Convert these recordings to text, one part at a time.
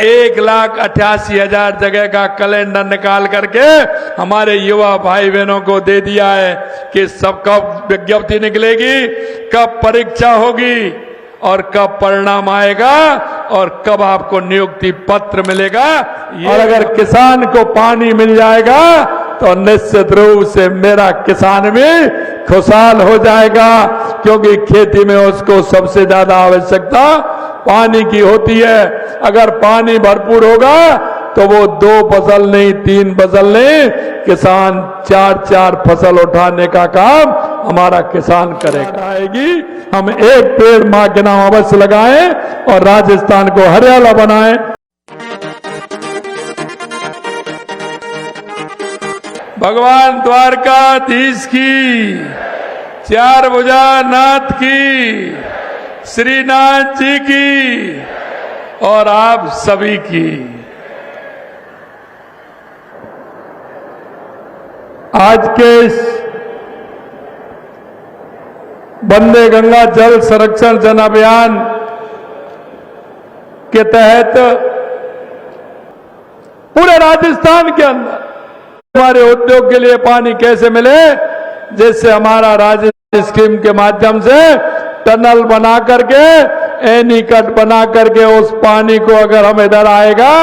1,88,000 जगह का कैलेंडर निकाल करके हमारे युवा भाई बहनों को दे दिया है कि सब कब विज्ञप्ति निकलेगी, कब परीक्षा होगी और कब परिणाम आएगा और कब आपको नियुक्ति पत्र मिलेगा। और अगर किसान को पानी मिल जाएगा तो निश्चित रूप से मेरा किसान भी खुशहाल हो जाएगा, क्योंकि खेती में उसको सबसे ज्यादा आवश्यकता पानी की होती है। अगर पानी भरपूर होगा तो वो 2 फसल नहीं 3 फसल नहीं, किसान 4 फसल उठाने का काम हमारा किसान करेगा। आएगी, हम एक पेड़ मां के नाम अवश्य लगाएं और राजस्थान को हरियाला बनाएं। भगवान द्वारकाधीश की, 4 भुजा नाथ की, श्रीनाथ जी की और आप सभी की। आज के इस वंदे गंगा जल संरक्षण जन अभियान के तहत पूरे राजस्थान के अंदर हमारे उद्योग के लिए पानी कैसे मिले, जिससे हमारा राज्य स्कीम के माध्यम से टनल बना करके, एनीकट बना करके उस पानी को अगर हम इधर आएगा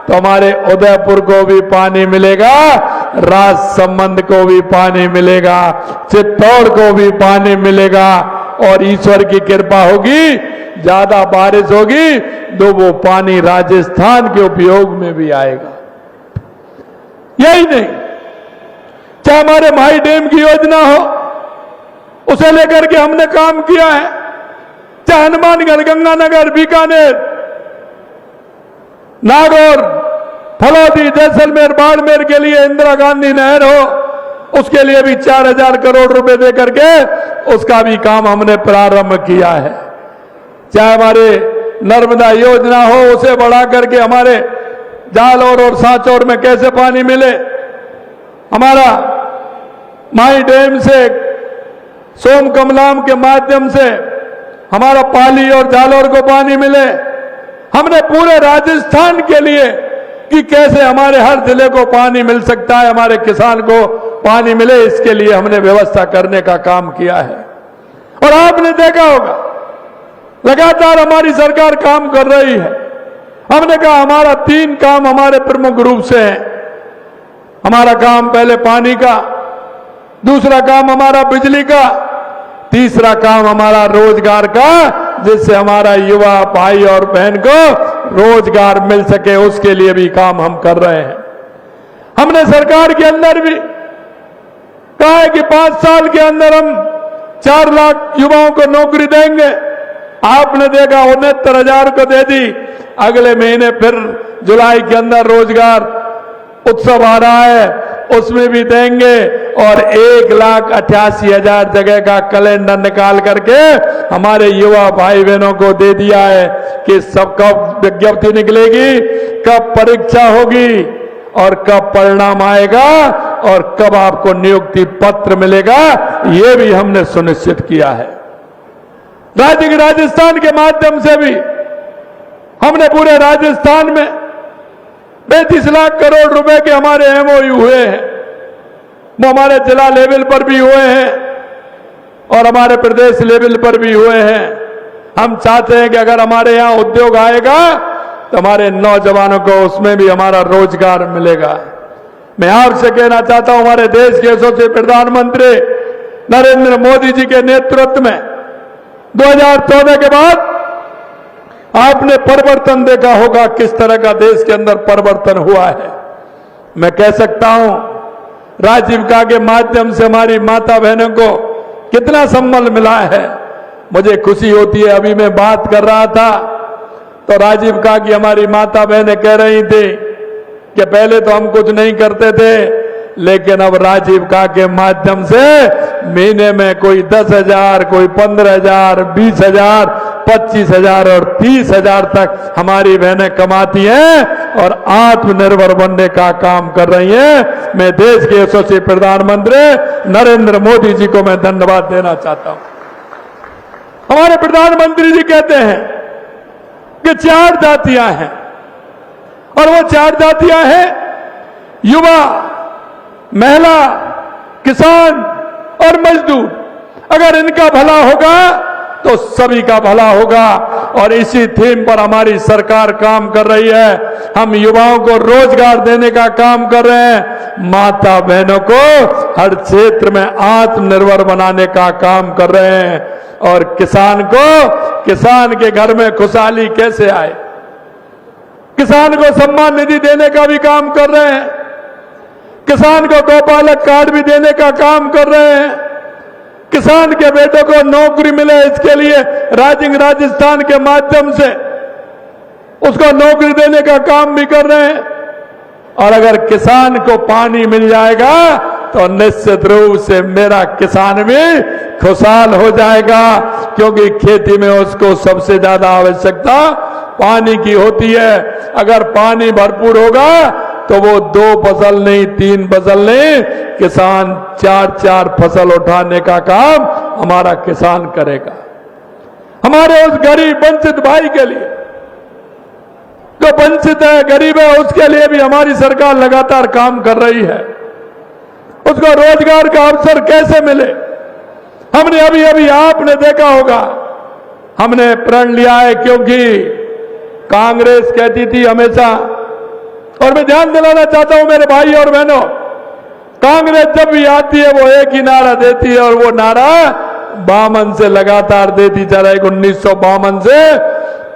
तो हमारे उदयपुर को भी पानी मिलेगा, राजसमंद को भी पानी मिलेगा, चित्तौड़ को भी पानी मिलेगा और ईश्वर की कृपा होगी, ज्यादा बारिश होगी तो वो पानी राजस्थान के उपयोग में भी आएगा। यही नहीं, चाहे हमारे माई डैम की योजना हो, उसे लेकर के हमने काम किया है, चाहे हनुमानगढ़, गंगानगर, बीकानेर, नागौर, फलौदी, जैसलमेर, बाड़मेर के लिए इंदिरा गांधी नहर हो, उसके लिए भी 4,000 करोड़ रुपए दे करके उसका भी काम हमने प्रारंभ किया है। चाहे हमारे नर्मदा योजना हो, उसे बढ़ा करके हमारे जालौर और सांचौर में कैसे पानी मिले, हमारा माई डैम से सोम कमलाम के माध्यम से हमारा पाली और जालौर को पानी मिले, हमने पूरे राजस्थान के लिए कि कैसे हमारे हर जिले को पानी मिल सकता है, हमारे किसान को पानी मिले, इसके लिए हमने व्यवस्था करने का काम किया है। और आपने देखा होगा लगातार हमारी सरकार काम कर रही है। हमने कहा हमारा 3 काम हमारे प्रमुख रूप से है। हमारा काम पहले पानी का, दूसरा काम हमारा बिजली का, तीसरा काम हमारा रोजगार का, जिससे हमारा युवा भाई और बहन को रोजगार मिल सके, उसके लिए भी काम हम कर रहे हैं। हमने सरकार के अंदर भी कहा है कि 5 साल के अंदर हम 4 लाख युवाओं को नौकरी देंगे। आपने देखा 69,000 को दे दी, अगले महीने फिर जुलाई के अंदर रोजगार उत्सव आ रहा है, उसमें भी देंगे और 1,88,000 जगह का कैलेंडर निकाल करके हमारे युवा भाई बहनों को दे दिया है कि सब कब विज्ञप्ति निकलेगी, कब परीक्षा होगी और कब परिणाम आएगा और कब आपको नियुक्ति पत्र मिलेगा, ये भी हमने सुनिश्चित किया है। राजस्थान के माध्यम से भी हमने पूरे राजस्थान में 35 लाख करोड़ रुपए के हमारे एमओयू हुए हैं। वो हमारे जिला लेवल पर भी हुए हैं और हमारे प्रदेश लेवल पर भी हुए हैं। हम चाहते हैं कि अगर हमारे यहाँ उद्योग आएगा तो हमारे नौजवानों को उसमें भी हमारा रोजगार मिलेगा। मैं आपसे कहना चाहता हूं, हमारे देश के यशस्वी प्रधानमंत्री नरेंद्र मोदी जी के नेतृत्व में 2014 के बाद आपने परिवर्तन देखा होगा, किस तरह का देश के अंदर परिवर्तन हुआ है। मैं कह सकता हूं राजीविका के माध्यम से हमारी माता बहनों को कितना सम्मान मिला है, मुझे खुशी होती है। अभी मैं बात कर रहा था तो राजीविका की हमारी माता बहनें कह रही थी कि पहले तो हम कुछ नहीं करते थे, लेकिन अब राजीविका के माध्यम से महीने में कोई 10,000, कोई 15,000, 20,000, 25,000 और 30,000 तक हमारी बहनें कमाती हैं और आत्मनिर्भर बनने का काम कर रही हैं। मैं देश के यशस्वी प्रधानमंत्री नरेंद्र मोदी जी को मैं धन्यवाद देना चाहता हूं। हमारे प्रधानमंत्री जी कहते हैं कि 4 जातियां हैं, और वो 4 जातियां हैं, युवा, महिला, किसान और मजदूर। अगर इनका भला होगा तो सभी का भला होगा। और इसी थीम पर हमारी सरकार काम कर रही है। हम युवाओं को रोजगार देने का काम कर रहे हैं, माता बहनों को हर क्षेत्र में आत्मनिर्भर बनाने का काम कर रहे हैं, और किसान के घर में खुशहाली कैसे आए, किसान को सम्मान निधि देने का भी काम कर रहे हैं, किसान को गौपालक कार्ड भी देने का काम कर रहे हैं, किसान के बेटों को नौकरी मिले इसके लिए राजस्थान के माध्यम से उसको नौकरी देने का काम भी कर रहे हैं। और अगर किसान को पानी मिल जाएगा तो निश्चित रूप से मेरा किसान भी खुशहाल हो जाएगा, क्योंकि खेती में उसको सबसे ज्यादा आवश्यकता पानी की होती है। अगर पानी भरपूर होगा तो वो 2 फसल नहीं, 3 फसल नहीं, किसान 4-4 फसल उठाने का काम हमारा किसान करेगा। हमारे उस गरीब वंचित भाई के लिए, जो वंचित है, गरीब है, उसके लिए भी हमारी सरकार लगातार काम कर रही है। उसको रोजगार का अवसर कैसे मिले, हमने अभी आपने देखा होगा, हमने प्रण लिया है, क्योंकि कांग्रेस कहती थी हमेशा, और मैं ध्यान दिलाना चाहता हूं मेरे भाई और बहनों, कांग्रेस जब भी आती है वो एक ही नारा देती है, और वो नारा बामन से लगातार देती जा रही है, 1952 से,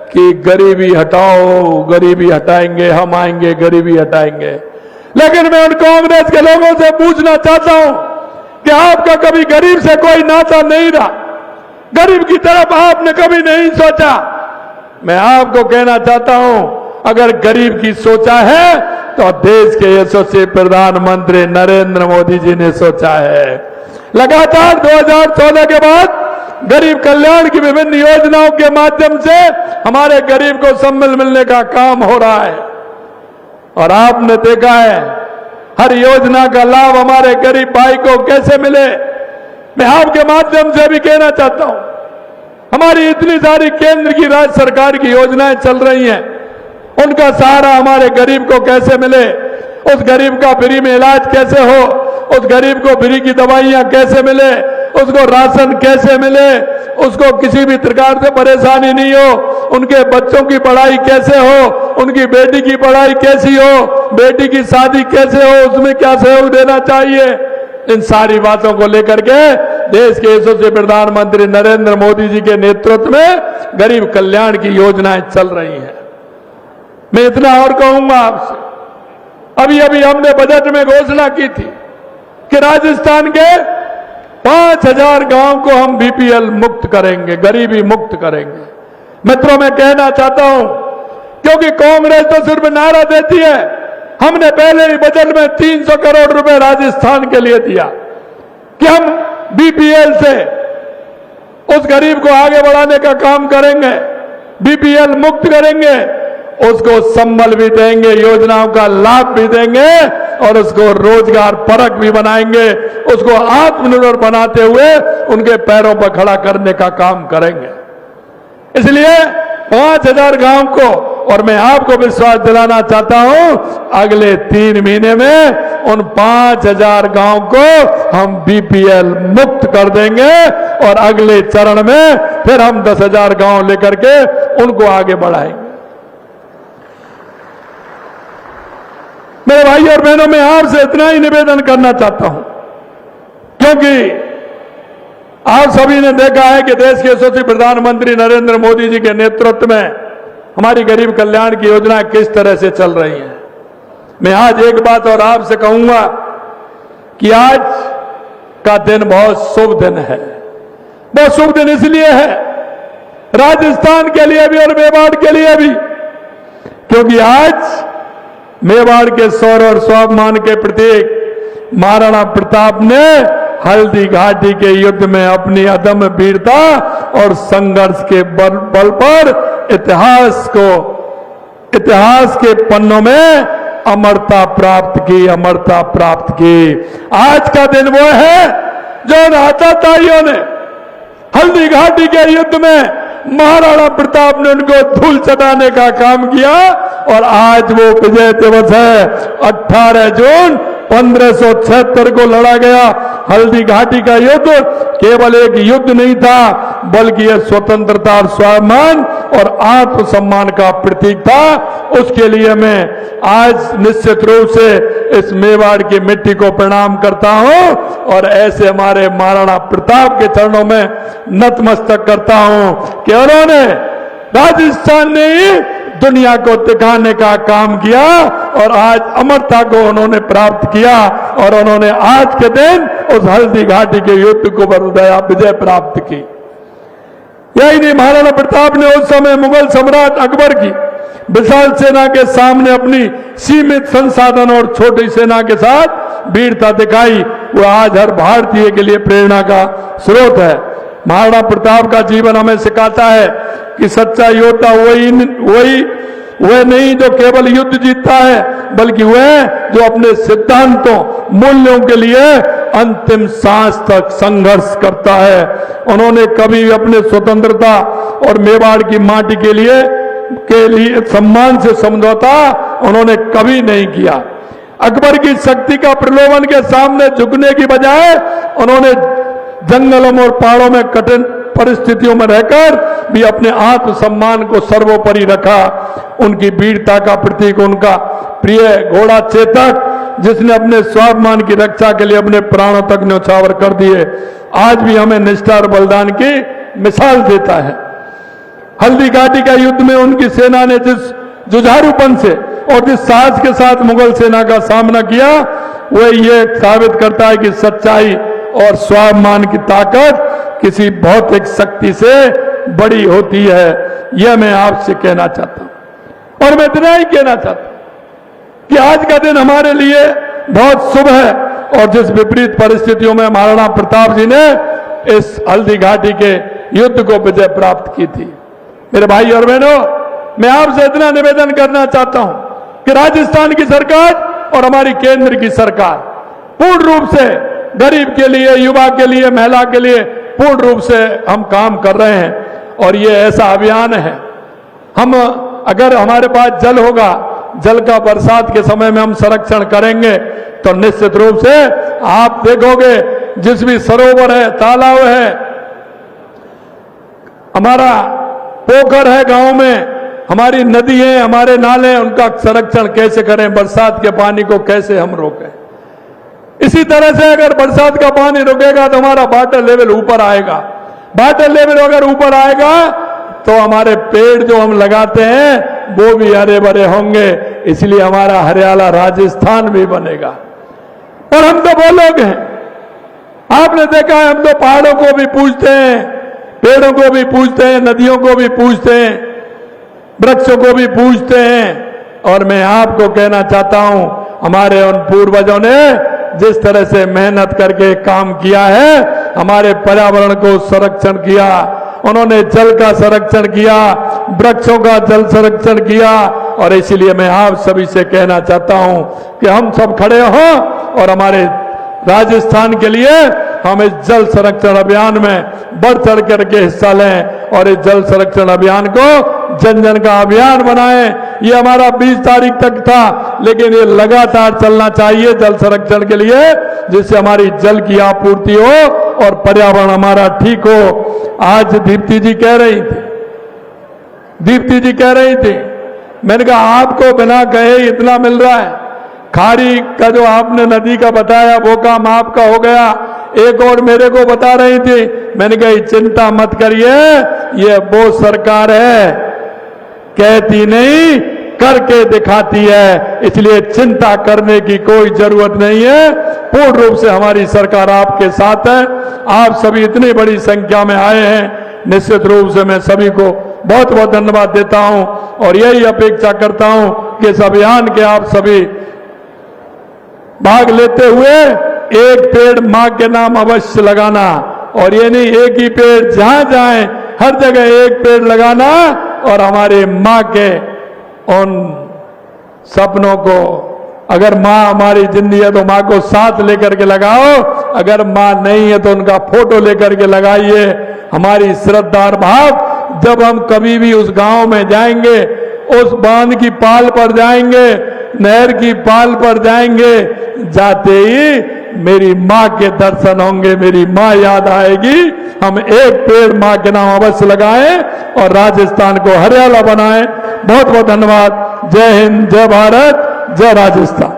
कि गरीबी हटाओ, गरीबी हटाएंगे, हम आएंगे, गरीबी हटाएंगे। लेकिन मैं उन कांग्रेस के लोगों से पूछना चाहता हूं कि आपका कभी गरीब से कोई नाता नहीं रहा, गरीब की तरफ आपने कभी नहीं सोचा। मैं आपको कहना चाहता हूं, अगर गरीब की सोचा है तो देश के यशस्वी प्रधानमंत्री नरेंद्र मोदी जी ने सोचा है। लगातार 2014 के बाद गरीब कल्याण की विभिन्न योजनाओं के माध्यम से हमारे गरीब को सम्मान मिलने का काम हो रहा है, और आपने देखा है हर योजना का लाभ हमारे गरीब भाई को कैसे मिले। मैं आपके माध्यम से भी कहना चाहता हूं, हमारी इतनी सारी केंद्र की, राज्य सरकार की योजनाएं चल रही हैं, उनका सहारा हमारे गरीब को कैसे मिले, उस गरीब का फ्री में इलाज कैसे हो, उस गरीब को फ्री की दवाइयां कैसे मिले, उसको राशन कैसे मिले, उसको किसी भी प्रकार से परेशानी नहीं हो, उनके बच्चों की पढ़ाई कैसे हो, उनकी बेटी की पढ़ाई कैसी हो, बेटी की शादी कैसे हो, उसमें क्या सहयोग देना चाहिए। इन सारी बातों को लेकर के देश के यशस्वी प्रधानमंत्री नरेंद्र मोदी जी के नेतृत्व में गरीब कल्याण की योजनाएं चल रही हैं। मैं इतना और कहूंगा आपसे, अभी हमने बजट में घोषणा की थी कि राजस्थान के 5000 गांव को हम बीपीएल मुक्त करेंगे, गरीबी मुक्त करेंगे। मित्रों, मैं कहना चाहता हूं, क्योंकि कांग्रेस तो सिर्फ नारा देती है, हमने पहले ही बजट में 300 करोड़ रुपए राजस्थान के लिए दिया कि हम बीपीएल से उस गरीब को आगे बढ़ाने का काम करेंगे, बीपीएल मुक्त करेंगे, उसको संबल भी देंगे, योजनाओं का लाभ भी देंगे, और उसको रोजगार परक भी बनाएंगे, उसको आत्मनिर्भर बनाते हुए उनके पैरों पर खड़ा करने का काम करेंगे। इसलिए 5000 गांव को, और मैं आपको विश्वास दिलाना चाहता हूं, अगले 3 महीने में उन 5000 गांव को हम बीपीएल मुक्त कर देंगे, और अगले चरण में फिर हम 10,000 गांव लेकर के उनको आगे बढ़ाएंगे। मेरे भाई और बहनों, मैं आपसे इतना ही निवेदन करना चाहता हूं, क्योंकि आप सभी ने देखा है कि देश के यशस्वी प्रधानमंत्री नरेंद्र मोदी जी के नेतृत्व में हमारी गरीब कल्याण की योजनाएं किस तरह से चल रही हैं। मैं आज एक बात और आपसे कहूंगा कि आज का दिन बहुत शुभ दिन है। बहुत शुभ दिन इसलिए है, राजस्थान के लिए भी और मेवाड़ के लिए भी, क्योंकि आज मेवाड़ के शौर्य और स्वाभिमान के प्रतीक महाराणा प्रताप ने हल्दी घाटी के युद्ध में अपनी अदम्य वीरता और संघर्ष के बल पर इतिहास के पन्नों में अमरता प्राप्त की, अमरता प्राप्त की। आज का दिन वो है जो उन हाथापाइयों ने हल्दी घाटी के युद्ध में महाराणा प्रताप ने उनको धूल चटाने का काम किया, और आज वो विजय दिवस है। 18 जून 1576 को लड़ा गया हल्दी घाटी का युद्ध केवल एक युद्ध नहीं था, बल्कि यह स्वतंत्रता और स्वाभिमान और आत्मसम्मान का प्रतीक था। उसके लिए मैं आज निश्चित रूप से इस मेवाड़ की मिट्टी को प्रणाम करता हूं और ऐसे हमारे महाराणा प्रताप के चरणों में नतमस्तक करता हूं कि उन्होंने राजस्थान ने दुनिया को दिखाने का काम किया और आज अमरता को उन्होंने प्राप्त किया और उन्होंने आज के दिन उस हल्दी घाटी के युद्ध को विजय प्राप्त की। यही नहीं, महाराणा प्रताप ने उस समय मुगल सम्राट अकबर की विशाल सेना के सामने अपनी सीमित संसाधन और छोटी सेना के साथ वीरता दिखाई। वो आज हर भारतीय के लिए प्रेरणा का स्रोत है। महाराणा प्रताप का जीवन हमें सिखाता है कि सच्चा योद्धा वह नहीं जो केवल युद्ध जीतता है, बल्कि वह जो अपने सिद्धांतों मूल्यों के लिए अंतिम सांस तक संघर्ष करता है। उन्होंने कभी भी अपने स्वतंत्रता और मेवाड़ की माटी के लिए सम्मान से समझौता उन्होंने कभी नहीं किया। अकबर की शक्ति का प्रलोभन के सामने झुकने की बजाय उन्होंने जंगलों और पहाड़ों में कठिन परिस्थितियों में रहकर भी अपने आत्मसम्मान को सर्वोपरि रखा। उनकी वीरता का प्रतीक उनका प्रिय घोड़ा चेतक, जिसने अपने स्वाभिमान की रक्षा के लिए अपने प्राणों तक न्यौछावर कर दिए, आज भी हमें निष्ठा और बलिदान की मिसाल देता है। हल्दी घाटी का युद्ध में उनकी सेना ने जिस जुझारूपन से और जिस साहस के साथ मुगल सेना का सामना किया, वह ये साबित करता है कि सच्चाई और स्वाभिमान की ताकत किसी भौतिक शक्ति से बड़ी होती है। यह मैं आपसे कहना चाहता हूं और मैं इतना ही कहना चाहता हूं कि आज का दिन हमारे लिए बहुत शुभ है और जिस विपरीत परिस्थितियों में महाराणा प्रताप जी ने इस हल्दी घाटी के युद्ध को विजय प्राप्त की थी। मेरे भाई और बहनों, मैं आपसे इतना निवेदन करना चाहता हूं कि राजस्थान की सरकार और हमारी केंद्र की सरकार पूर्ण रूप से गरीब के लिए, युवा के लिए, महिला के लिए पूर्ण रूप से हम काम कर रहे हैं और ये ऐसा अभियान है। हम अगर हमारे पास जल होगा, जल का बरसात के समय में हम संरक्षण करेंगे तो निश्चित रूप से आप देखोगे जिस भी सरोवर है, तालाब है, हमारा पोखर है गांव में, हमारी नदी है, हमारे नाले हैं, उनका संरक्षण कैसे करें, बरसात के पानी को कैसे हम रोकें। इसी तरह से अगर बरसात का पानी रुकेगा तो हमारा वाटर लेवल ऊपर आएगा। वाटर लेवल अगर ऊपर आएगा तो हमारे पेड़ जो हम लगाते हैं वो भी हरे भरे होंगे, इसलिए हमारा हरियाला राजस्थान भी बनेगा। और हम तो वो लोग हैं, आपने देखा है, हम तो पहाड़ों को भी पूजते हैं, पेड़ों को भी पूजते हैं, नदियों को भी पूजते हैं, वृक्षों को भी पूजते हैं। और मैं आपको कहना चाहता हूं, हमारे उन पूर्वजों ने जिस तरह से मेहनत करके काम किया है, हमारे पर्यावरण को संरक्षण किया, उन्होंने जल का संरक्षण किया, वृक्षों का जल संरक्षण किया। और इसीलिए मैं आप सभी से कहना चाहता हूं कि हम सब खड़े हों और हमारे राजस्थान के लिए हम इस जल संरक्षण अभियान में बढ़ चढ़ करके हिस्सा लें और इस जल संरक्षण अभियान को जन जन का अभियान बनाएं। ये हमारा 20 तारीख तक था, लेकिन ये लगातार चलना चाहिए जल संरक्षण के लिए, जिससे हमारी जल की आपूर्ति हो और पर्यावरण हमारा ठीक हो। आज दीप्ति जी कह रही थी, मैंने कहा आपको बिना कहे इतना मिल रहा है। खारी का जो आपने नदी का बताया वो काम आपका हो गया। एक और मेरे को बता रही थी, मैंने कहा चिंता मत करिए, ये वो सरकार है कहती नहीं करके दिखाती है, इसलिए चिंता करने की कोई जरूरत नहीं है। पूर्ण रूप से हमारी सरकार आपके साथ है। आप सभी इतनी बड़ी संख्या में आए हैं, निश्चित रूप से मैं सभी को बहुत बहुत धन्यवाद देता हूं और यही अपेक्षा करता हूं कि इस अभियान के आप सभी भाग लेते हुए एक पेड़ मां के नाम अवश्य लगाना। और ये नहीं एक ही पेड़, जहां जाए हर जगह एक पेड़ लगाना और हमारी मां के उन सपनों को, अगर मां हमारी जिंदगी है तो मां को साथ लेकर के लगाओ, अगर मां नहीं है तो उनका फोटो लेकर के लगाइए। हमारी श्रद्धा और भाव, जब हम कभी भी उस गांव में जाएंगे उस बांध की पाल पर जाएंगे, नहर की पाल पर जाएंगे, जाते ही मेरी माँ के दर्शन होंगे, मेरी माँ याद आएगी। हम एक पेड़ माँ के नाम अवश्य लगाएं और राजस्थान को हरियाला बनाएं। बहुत बहुत धन्यवाद। जय हिंद, जय भारत, जय राजस्थान।